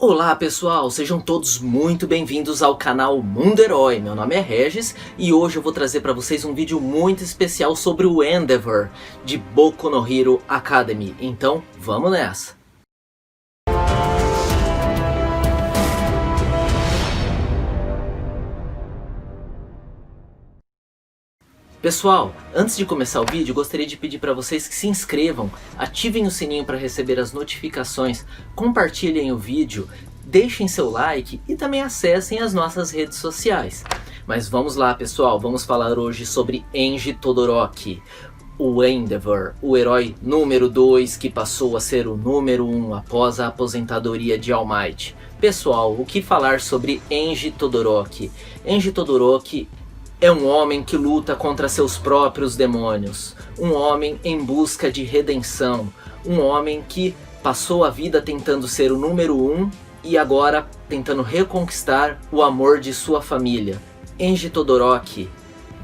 Olá pessoal, sejam todos muito bem-vindos ao canal Mundo Herói. Meu nome é Regis e hoje eu vou trazer para vocês um vídeo muito especial sobre o Endeavor de Boku no Hero Academy. Então vamos nessa! Pessoal, antes de começar o vídeo, gostaria de pedir para vocês que se inscrevam, ativem o sininho para receber as notificações, compartilhem o vídeo, deixem seu like e também acessem as nossas redes sociais. Mas vamos lá pessoal, vamos falar hoje sobre Enji Todoroki, o Endeavor, o herói número 2 que passou a ser o número 1 após a aposentadoria de All Might. Pessoal, o que falar sobre Enji Todoroki? Enji Todoroki é um homem que luta contra seus próprios demônios, um homem em busca de redenção, um homem que passou a vida tentando ser o número 1 e agora tentando reconquistar o amor de sua família. Enji Todoroki,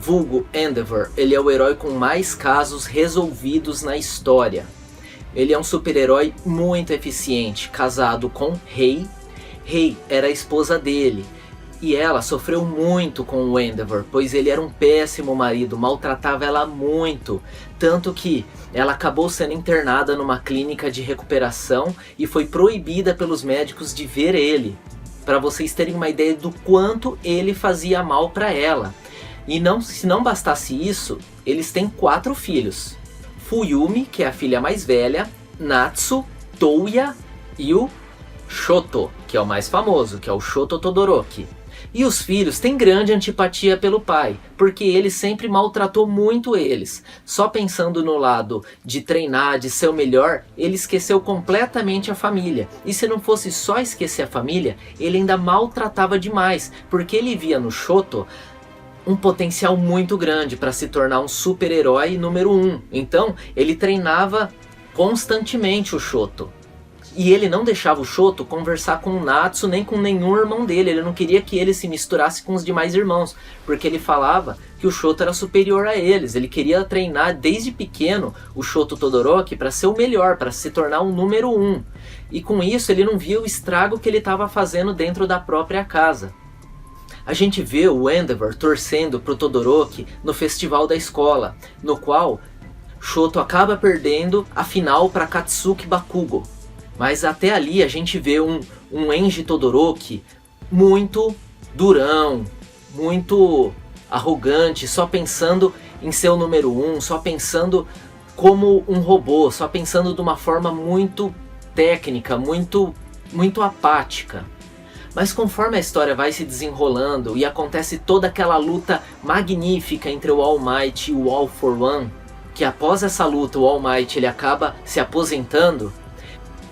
vulgo Endeavor, ele é o herói com mais casos resolvidos na história. Ele é um super-herói muito eficiente, casado com Rei. Rei era a esposa dele. E ela sofreu muito com o Endeavor, pois ele era um péssimo marido, maltratava ela muito. Tanto que ela acabou sendo internada numa clínica de recuperação e foi proibida pelos médicos de ver ele. Para vocês terem uma ideia do quanto ele fazia mal para ela. E se não bastasse isso, eles têm 4 filhos. Fuyumi, que é a filha mais velha, Natsu, Touya e o Shoto, que é o mais famoso, que é o Shoto Todoroki. E os filhos têm grande antipatia pelo pai, porque ele sempre maltratou muito eles. Só pensando no lado de treinar, de ser o melhor, ele esqueceu completamente a família. E se não fosse só esquecer a família, ele ainda maltratava demais, porque ele via no Shoto um potencial muito grande para se tornar um super-herói número 1. Então ele treinava constantemente o Shoto. E ele não deixava o Shoto conversar com o Natsu nem com nenhum irmão dele. Ele não queria que ele se misturasse com os demais irmãos, porque ele falava que o Shoto era superior a eles. Ele queria treinar desde pequeno o Shoto Todoroki para ser o melhor, para se tornar um número 1. E com isso ele não via o estrago que ele estava fazendo dentro da própria casa. A gente vê o Endeavor torcendo para o Todoroki no festival da escola, no qual Shoto acaba perdendo a final para Katsuki Bakugo. Mas até ali a gente vê um Enji Todoroki muito durão, muito arrogante, só pensando em ser o número 1, só pensando como um robô, só pensando de uma forma muito técnica, muito apática. Mas conforme a história vai se desenrolando e acontece toda aquela luta magnífica entre o All Might e o All for One, que após essa luta o All Might ele acaba se aposentando,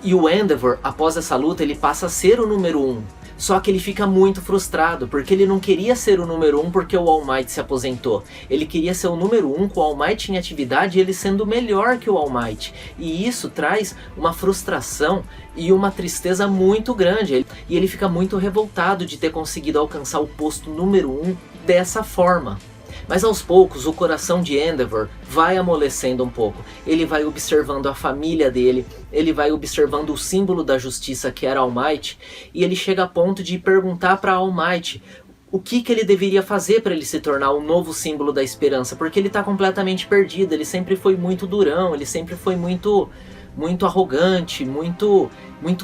e o Endeavor, após essa luta, ele passa a ser o número 1. Só que ele fica muito frustrado, porque ele não queria ser o número 1 porque o All Might se aposentou. Ele queria ser o número 1 com o All Might em atividade e ele sendo melhor que o All Might. E isso traz uma frustração e uma tristeza muito grande. E ele fica muito revoltado de ter conseguido alcançar o posto número 1 dessa forma. Mas aos poucos o coração de Endeavor vai amolecendo um pouco. Ele vai observando a família dele, ele vai observando o símbolo da justiça que era All Might, e ele chega a ponto de perguntar para All Might o que ele deveria fazer para ele se tornar um novo símbolo da esperança, porque ele está completamente perdido. Ele sempre foi muito durão, ele sempre foi muito arrogante, muito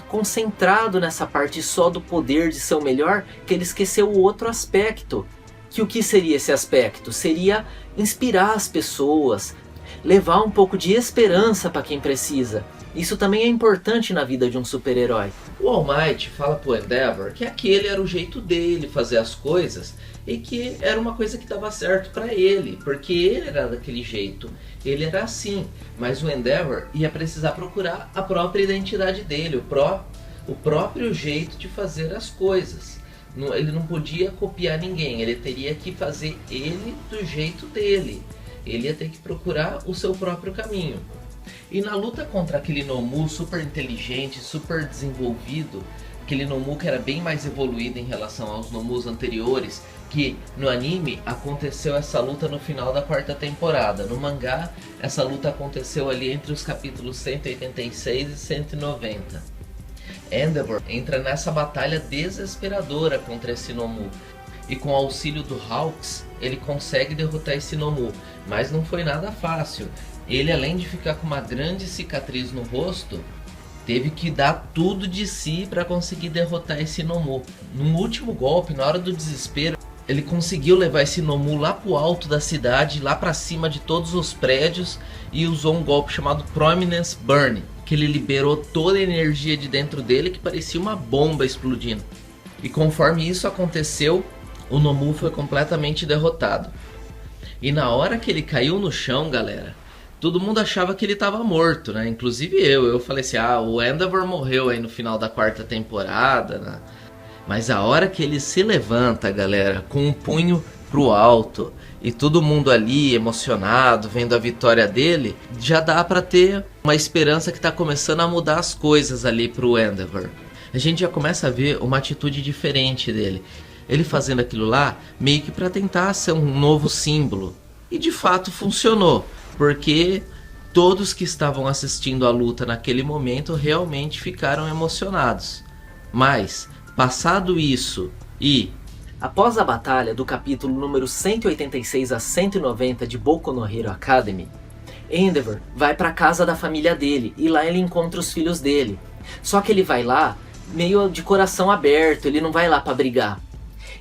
concentrado nessa parte só do poder de ser o melhor, que ele esqueceu o outro aspecto. Que o que seria esse aspecto? Seria inspirar as pessoas, levar um pouco de esperança para quem precisa. Isso também é importante na vida de um super-herói. O All Might fala pro Endeavor que aquele era o jeito dele fazer as coisas e que era uma coisa que dava certo para ele, porque ele era daquele jeito, ele era assim. Mas o Endeavor ia precisar procurar a própria identidade dele, o próprio jeito de fazer as coisas. Ele não podia copiar ninguém, ele teria que fazer ele do jeito dele. Ele ia ter que procurar o seu próprio caminho. E na luta contra aquele Nomu super inteligente, super desenvolvido, aquele Nomu que era bem mais evoluído em relação aos Nomus anteriores, que no anime aconteceu essa luta no final da 4ª temporada. No mangá, essa luta aconteceu ali entre os capítulos 186 e 190. Endeavor entra nessa batalha desesperadora contra esse Nomu. E com o auxílio do Hawks, ele consegue derrotar esse Nomu. Mas não foi nada fácil. Ele, além de ficar com uma grande cicatriz no rosto, teve que dar tudo de si para conseguir derrotar esse Nomu. No último golpe, na hora do desespero, ele conseguiu levar esse Nomu lá pro alto da cidade, lá para cima de todos os prédios, e usou um golpe chamado Prominence Burn, que ele liberou toda a energia de dentro dele, que parecia uma bomba explodindo. E conforme isso aconteceu, o Nomu foi completamente derrotado. E na hora que ele caiu no chão, galera, todo mundo achava que ele estava morto, né? Inclusive eu falei assim, o Endeavor morreu aí no final da 4ª temporada, né? Mas a hora que ele se levanta, galera, com um punho pro alto e todo mundo ali emocionado, vendo a vitória dele, já dá pra ter uma esperança que tá começando a mudar as coisas ali pro Endeavor. A gente já começa a ver uma atitude diferente dele. Ele fazendo aquilo lá, meio que pra tentar ser um novo símbolo. E de fato funcionou, porque todos que estavam assistindo a luta naquele momento realmente ficaram emocionados. Mas, passado isso e após a batalha do capítulo número 186 a 190 de Boku no Hero Academy, Endeavor vai para casa da família dele e lá ele encontra os filhos dele. Só que ele vai lá meio de coração aberto, ele não vai lá para brigar.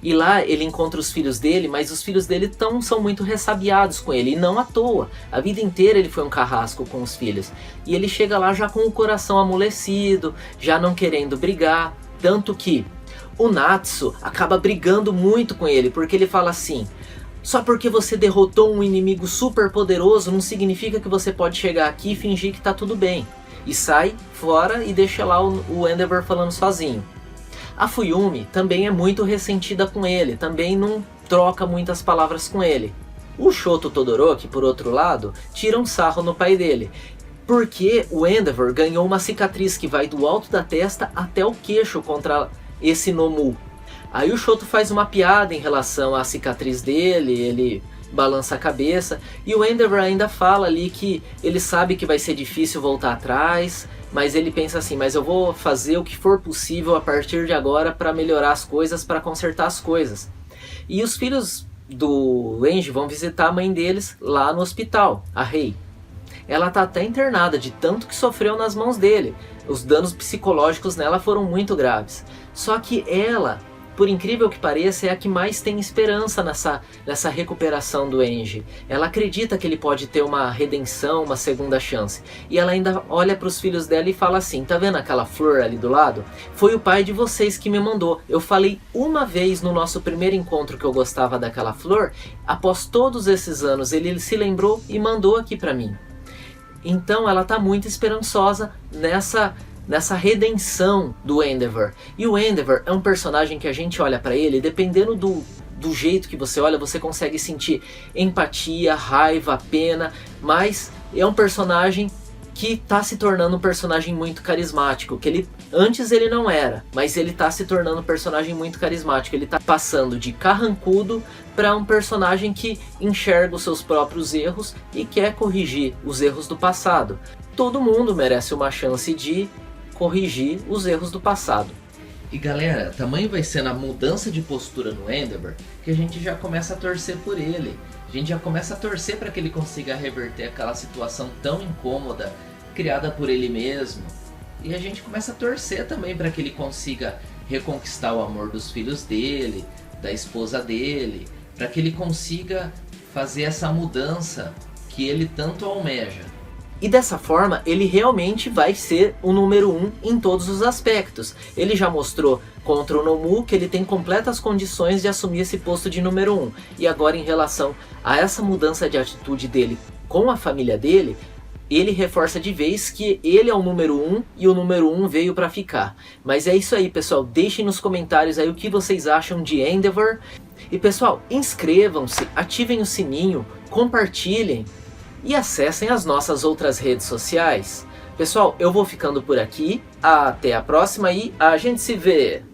E lá ele encontra os filhos dele, mas os filhos dele são muito ressabiados com ele, e não à toa. A vida inteira ele foi um carrasco com os filhos. E ele chega lá já com o coração amolecido, já não querendo brigar. Tanto que o Natsu acaba brigando muito com ele, porque ele fala assim: só porque você derrotou um inimigo super poderoso não significa que você pode chegar aqui e fingir que tá tudo bem. E sai fora e deixa lá o Endeavor falando sozinho. A Fuyumi também é muito ressentida com ele, também não troca muitas palavras com ele. O Shoto Todoroki, por outro lado, tira um sarro no pai dele, porque o Endeavor ganhou uma cicatriz que vai do alto da testa até o queixo contra esse Nomu. Aí o Shoto faz uma piada em relação à cicatriz dele, ele balança a cabeça, e o Endeavor ainda fala ali que ele sabe que vai ser difícil voltar atrás, mas ele pensa assim, mas eu vou fazer o que for possível a partir de agora para melhorar as coisas, para consertar as coisas. E os filhos do Enji vão visitar a mãe deles lá no hospital, a Rei. Ela tá até internada de tanto que sofreu nas mãos dele. Os danos psicológicos nela foram muito graves. Só que ela, por incrível que pareça, é a que mais tem esperança nessa recuperação do Enji. Ela acredita que ele pode ter uma redenção, uma segunda chance. E ela ainda olha para os filhos dela e fala assim: tá vendo aquela flor ali do lado? Foi o pai de vocês que me mandou. Eu falei uma vez no nosso primeiro encontro que eu gostava daquela flor. Após todos esses anos ele se lembrou e mandou aqui para mim. Então ela tá muito esperançosa nessa redenção do Endeavor. E o Endeavor é um personagem que a gente olha pra ele, dependendo do jeito que você olha, você consegue sentir empatia, raiva, pena, mas é um personagem que tá se tornando um personagem muito carismático, que antes ele não era, mas ele tá se tornando um personagem muito carismático. Ele tá passando de carrancudo para um personagem que enxerga os seus próprios erros e quer corrigir os erros do passado. Todo mundo merece uma chance de corrigir os erros do passado. E galera, tamanho vai ser na mudança de postura no Endeavor que a gente já começa a torcer por ele. A gente já começa a torcer para que ele consiga reverter aquela situação tão incômoda criada por ele mesmo. E a gente começa a torcer também para que ele consiga reconquistar o amor dos filhos dele, da esposa dele, para que ele consiga fazer essa mudança que ele tanto almeja. E dessa forma, ele realmente vai ser o número 1 em todos os aspectos. Ele já mostrou contra o Nomu que ele tem completas condições de assumir esse posto de número 1. E agora, em relação a essa mudança de atitude dele com a família dele, ele reforça de vez que ele é o número 1 e o número 1 veio para ficar. Mas é isso aí, pessoal. Deixem nos comentários aí o que vocês acham de Endeavor. E pessoal, inscrevam-se, ativem o sininho, compartilhem e acessem as nossas outras redes sociais. Pessoal, eu vou ficando por aqui. Até a próxima e a gente se vê!